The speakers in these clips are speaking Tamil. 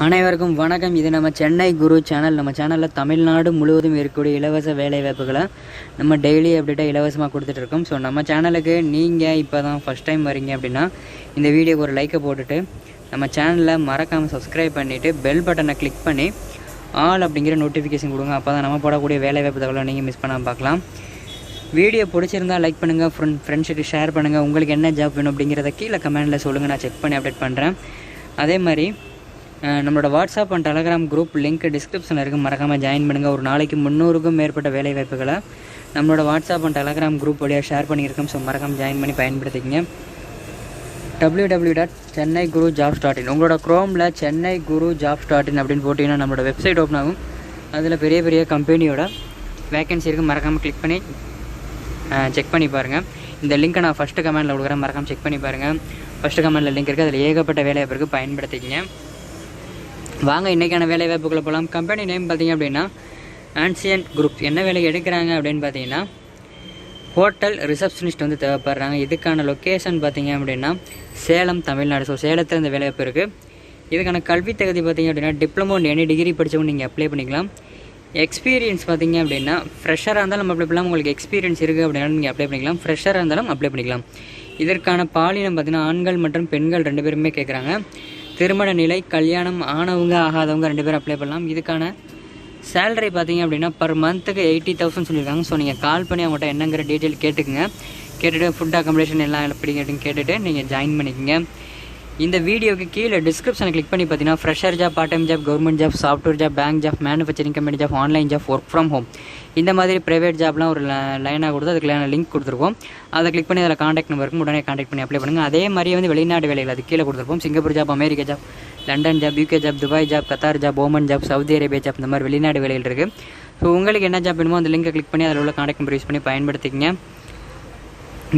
அனைவருக்கும் வணக்கம். இது நம்ம சென்னை குரு சேனல். நம்ம சேனலில் தமிழ்நாடு முழுவதும் இருக்கக்கூடிய இலவச வேலைவாய்ப்புகளை நம்ம டெய்லி அப்டேட்டாக இலவசமாக கொடுத்துட்ருக்கோம். ஸோ நம்ம சேனலுக்கு நீங்கள் இப்போ தான் ஃபஸ்ட் டைம் வரீங்க அப்படின்னா இந்த வீடியோக்கு ஒரு லைக்கை போட்டுட்டு நம்ம சேனலில் மறக்காமல் சப்ஸ்கிரைப் பண்ணிவிட்டு பெல் பட்டனை கிளிக் பண்ணி ஆல் அப்படிங்கிற நோட்டிஃபிகேஷன் கொடுங்க. அப்போ தான் நம்ம போடக்கூடிய வேலைவாய்ப்பு தகவலை நீங்கள் மிஸ் பண்ணாமல் பார்க்கலாம். வீடியோ பிடிச்சிருந்தால் லைக் பண்ணுங்கள், ஃப்ரெண்ட்ஸுக்கு ஷேர் பண்ணுங்கள். உங்களுக்கு என்ன ஜாப் வேணும் அப்படிங்கிறத கீழே கமெண்டில் சொல்லுங்கள், நான் செக் பண்ணி அப்டேட் பண்ணுறேன். அதே மாதிரி நம்மளோட WhatsApp and Telegram group link டிஸ்கிரிப்ஷனில் இருக்குது, மறக்காமல் ஜாயின் பண்ணுங்கள். ஒரு நாளைக்கு 300க்கும் மேற்பட்ட வேலைவாய்ப்புகளை நம்மளோட வாட்ஸ்அப் அண்ட் டெலகிராம் குரூப் வழியாக ஷேர் பண்ணியிருக்கோம். ஸோ மறக்காமல் ஜாயின் பண்ணி பயன்படுத்திக்கங்க. www.chennaiGuruJobs.in உங்களோட க்ரோமில் CHENNAIGuruJobs.in அப்படின்னு போட்டிங்கன்னா நம்மளோட வெப்சைட் ஓப்பன் ஆகும். அதில் பெரிய பெரிய கம்பெனியோட வேகன்சி இருக்குது, மறக்காமல் கிளிக் பண்ணி செக் பண்ணி பாருங்கள். இந்த லிங்க்கை நான் ஃபஸ்ட்டு கமெண்டில் கொடுக்குறேன், மறக்காமல் செக் பண்ணி பாருங்கள். ஃபஸ்ட்டு கமெண்டில் லிங்க் இருக்குது, அதில் ஏகப்பட்ட வேலைவாய்ப்புக்கு பயன்படுத்திக்கங்க. வாங்க இன்றைக்கான வேலைவாய்ப்புகளை போகலாம். கம்பெனி நேம் பார்த்திங்க அப்படின்னா ஆன்சியன்ட் குரூப். என்ன வேலை எடுக்கிறாங்க அப்படின்னு பார்த்தீங்கன்னா ஹோட்டல் ரிசப்ஷனிஸ்ட் வந்து தேவைப்படுறாங்க. இதுக்கான லொக்கேஷன் பார்த்திங்க அப்படின்னா சேலம், தமிழ்நாடு. ஸோ சேலத்தில் இந்த வேலைவாய்ப்பு இருக்குது. இதுக்கான கல்வி தகுதி பார்த்திங்க அப்படின்னா டிப்ளமோ எனி டிகிரி படித்தவங்க நீங்கள் அப்ளை பண்ணிக்கலாம். எக்ஸ்பீரியன்ஸ் பார்த்திங்க அப்படின்னா ஃப்ரெஷராக இருந்தாலும் நம்ம அப்ளை பண்ணலாம். உங்களுக்கு எக்ஸ்பீரியன்ஸ் இருக்குது அப்படின்னா நீங்கள் அப்ளை பண்ணிக்கலாம். ஃப்ரெஷராக இருந்தாலும் அப்ளை பண்ணிக்கலாம். இதற்கான பாலினம் பார்த்திங்கன்னா ஆண்கள் மற்றும் பெண்கள் 2 பேருமே கேட்குறாங்க. திருமண நிலை, கல்யாணம் ஆனவங்க ஆகாதவங்க 2 பேரும் அப்ளை பண்ணலாம். இதுக்கான சேலரி பார்த்திங்க அப்படின்னா பர் மந்த்துக்கு 80,000 சொல்லியிருக்காங்க. ஸோ நீங்கள் கால் பண்ணி அவங்கள்ட்ட என்னங்கிற டீட்டெயில் கேட்டுக்குங்க. கேட்டுட்டு ஃபுட் அக்காமடேஷன் எல்லாம் எப்படி கேட்டுட்டு நீங்கள் ஜாயின் பண்ணிக்கோங்க. இந்த வீடியோக்கு கீழே டிஸ்கிரிப்ஷனை கிளிக் பண்ணி பார்த்தீங்கன்னா fresher job, part time job, government job, software job, bank job, manufacturing company job, online job, work from home, இந்த மாதிரி ப்ரைவேட் ஜாப்லாம் ஒரு லைனாக கொடுத்து அதுக்குள்ள லிங்க் கொடுத்துருப்போம். அதை கிளிக் பண்ணி அதில் காண்டாக்ட் நம்பருக்கு உடனே காண்டாக்ட் பண்ணி அப்ளை பண்ணுங்கள். அதே மாதிரியே வந்து வெளிநாட்டு வேலைகள் அது கீழே கொடுத்துருப்போம். Singapore job, America job, London job, UK job, Dubai job, Qatar job, Oman job, Saudi Arabia job, இந்த மாதிரி வெளிநாடு வேலைகள் இருக்குது. ஸோ உங்களுக்கு என்ன ஜாப் வேணுமோ அந்த லிங்கை கிளிக் பண்ணி அதில் உள்ள காண்டாக்ட் நம்பர் யூஸ் பண்ணி பயன்படுத்திக்கங்க.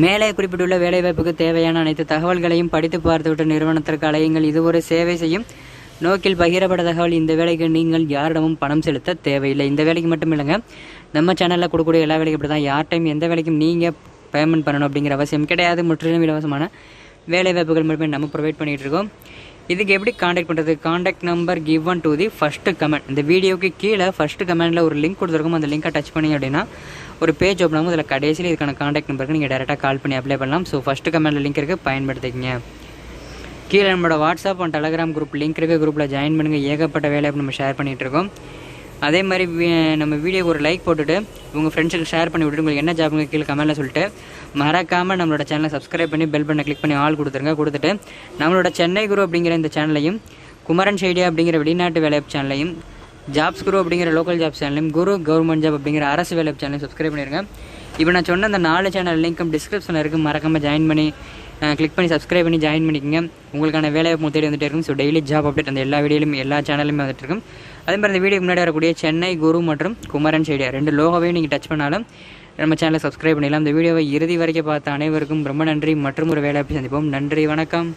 மேலே குறிப்பிட்டுள்ள வேலைவாய்ப்புக்கு தேவையான அனைத்து தகவல்களையும் படித்து பார்த்துவிட்டு நிறுவனத்திற்கு அலையுங்கள். இது ஒரு சேவை செய்யும் நோக்கில் பகிரப்பட்ட தகவல். இந்த வேலைக்கு நீங்கள் யாரிடமும் பணம் செலுத்த தேவையில்லை. இந்த வேலைக்கு மட்டும் இல்லைங்க, நம்ம சேனலில் கொடுக்கக்கூடிய எல்லா வேலைக்கும் இப்படி தான். யார்டைம் எந்த வேலைக்கும் நீங்கள் பேமெண்ட் பண்ணணும் அப்படிங்கிற அவசியம் கிடையாது. முற்றிலும் இலவசமான வேலைவாய்ப்புகள் மட்டுமே நம்ம ப்ரொவைட் பண்ணிகிட்டு இருக்கோம். இதுக்கு எப்படி காண்டாக்ட் பண்ணுறது? Contact number given to the first comment. இந்த வீடியோக்கு கீழே ஃபஸ்ட்டு கமெண்டில் ஒரு லிங்க் கொடுத்துருக்கோம். அந்த லிங்கை டச் பண்ணி அப்படின்னா ஒரு பேஜ் ஓப்பன் ஆகும். அதில் கடைசியில் இதுக்கான காண்டாக்ட் நம்பருக்கு நீங்கள் டேரெக்டாக கால் பண்ணி அப்ளை பண்ணலாம். ஸோ ஃபஸ்ட்டு கமெண்டில் லிங்க் இருக்குது, பயன்படுத்திக்கங்க. கீழே நம்மளோட WhatsApp and Telegram group link இருக்குது, குரூப்பில் ஜாயின் பண்ணுங்கள். ஏகப்பட்ட வேலையை நம்ம ஷேர் பண்ணிகிட்ருக்கோம். அதே மாதிரி நம்ம வீடியோக்கு ஒரு லைக் போட்டுட்டு உங்கள் ஃப்ரெண்ட்ஸுக்கு ஷேர் பண்ணி விட்டுட்டு உங்களுக்கு என்ன ஜாப்புங்க கீழே கமெண்ட்டில் சொல்லிட்டு மறக்காமல் நம்மளோட சேனலை சப்ஸ்கிரைப் பண்ணி பெல் பட்டனை கிளிக் பண்ணி ஆல் கொடுத்துட்டு நம்மளோட சென்னை குரு அப்படிங்கிற இந்த சேனலையும், குமரன் ஐடியா அப்படிங்கிற வெளிநாட்டு வேலைவாய்ப்பு சேனலையும், ஜாப்ஸ் குரு அப்படிங்கிற லோக்கல் ஜாப் சேனலையும், குரு கவர்மெண்ட் ஜாப் அப்படிங்கிற அரசு வேலைவாய்ப்பு சேனலையும் சப்ஸ்கிரைப் பண்ணிடுங்க. இப்போ நான் சொன்ன அந்த 4 சேனல் லிங்க்கும் டிஸ்கிரிப்ஷனில் இருக்குது, மறக்காமல் ஜாயின் பண்ணி கிளிக் பண்ணி சப்ஸ்கிரைப் பண்ணி ஜாயின் பண்ணிக்கோங்க. உங்களுக்கான வேலைவாய்ப்பு தேடி வந்துட்டு இருக்கும். ஸோ டெய்லி ஜாப் அப்டேட் அந்த எல்லா வீடியோலையும் எல்லா சேனலுமே வந்துட்டு இருக்கும். அதே மாதிரி இந்த வீடியோக்கு முன்னாடி வரக்கூடிய சென்னை குரு மற்றும் குமரன் ஐடியா 2 லோகோவையும் நீங்கள் டச் பண்ணாலும் நம்ம சேனலை சப்ஸ்கிரைப் பண்ணிடலாம். இந்த வீடியோவை இறுதி வரைக்கும் பார்த்த அனைவருக்கும் ரொம்ப நன்றி. மற்றும் ஒரு வேலைவாய்ப்பு சந்திப்போம். நன்றி, வணக்கம்.